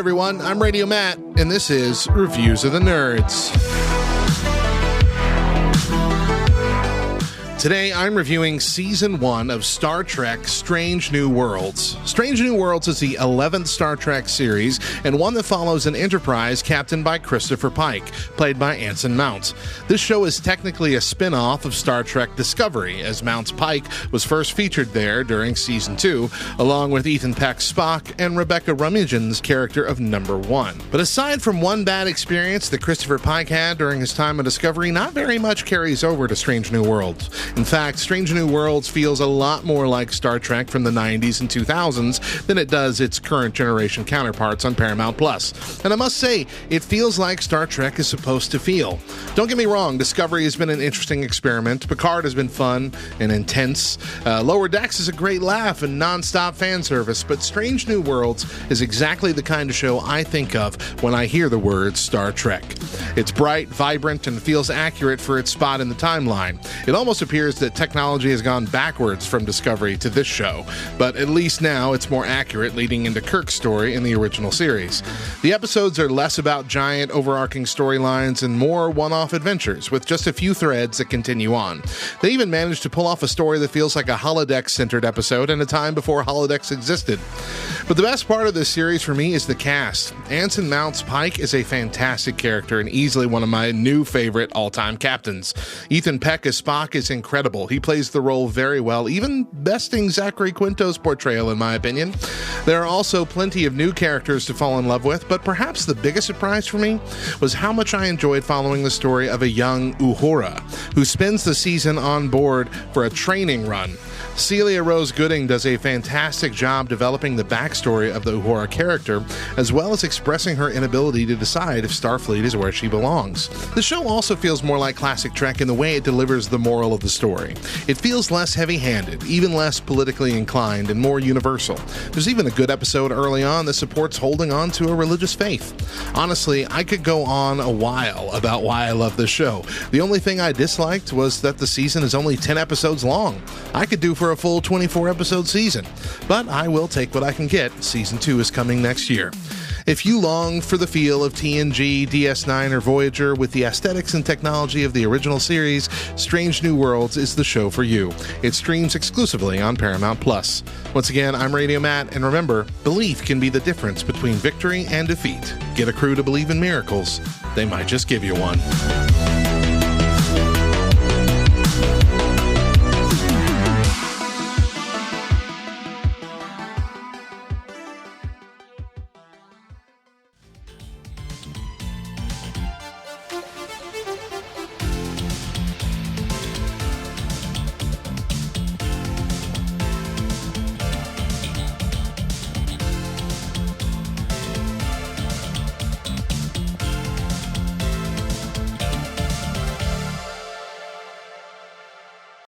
everyone, I'm Radio Matt, and this is Reviews of the Nerds. Today, I'm reviewing Season 1 of Star Trek Strange New Worlds. Strange New Worlds is the 11th Star Trek series, and one that follows an Enterprise captained by Christopher Pike, played by Anson Mount. This show is technically a spin-off of Star Trek Discovery, as Mount's Pike was first featured there during Season 2, along with Ethan Peck's Spock and Rebecca Rummugin's character of Number 1. But aside from one bad experience that Christopher Pike had during his time on Discovery, not very much carries over to Strange New Worlds. In fact, Strange New Worlds feels a lot more like Star Trek from the 90s and 2000s than it does its current generation counterparts on Paramount+. And I must say, it feels like Star Trek is supposed to feel. Don't get me wrong, Discovery has been an interesting experiment. Picard has been fun and intense. Lower Decks is a great laugh and non-stop fan service, but Strange New Worlds is exactly the kind of show I think of when I hear the word Star Trek. It's bright, vibrant, and feels accurate for its spot in the timeline. It almost appears that technology has gone backwards from Discovery to this show, but at least now it's more accurate leading into Kirk's story in the original series. The episodes are less about giant overarching storylines and more one-off adventures, with just a few threads that continue on. They even managed to pull off a story that feels like a holodeck-centered episode in a time before holodecks existed. But the best part of this series for me is the cast. Anson Mount's Pike is a fantastic character and easily one of my new favorite all-time captains. Ethan Peck as Spock is incredible. He plays the role very well, even besting Zachary Quinto's portrayal in my opinion. There are also plenty of new characters to fall in love with, but perhaps the biggest surprise for me was how much I enjoyed following the story of a young Uhura, who spends the season on board for a training run. Celia Rose Gooding does a fantastic job developing the backstory of the Uhura character, as well as expressing her inability to decide if Starfleet is where she belongs. The show also feels more like classic Trek in the way it delivers the moral of the story. It feels less heavy-handed, even less politically inclined, and more universal. There's even a good episode early on that supports holding on to a religious faith. Honestly, I could go on a while about why I love this show. The only thing I disliked was that the season is only 10 episodes long. I could do for a full 24-episode season, but I will take what I can get. Season 2 is coming next year. If you long for the feel of TNG, DS9, or Voyager with the aesthetics and technology of the original series, Strange New Worlds is the show for you. It streams exclusively on Paramount+. Once again, I'm Radio Matt, and remember, belief can be the difference between victory and defeat. Get a crew to believe in miracles. They might just give you one.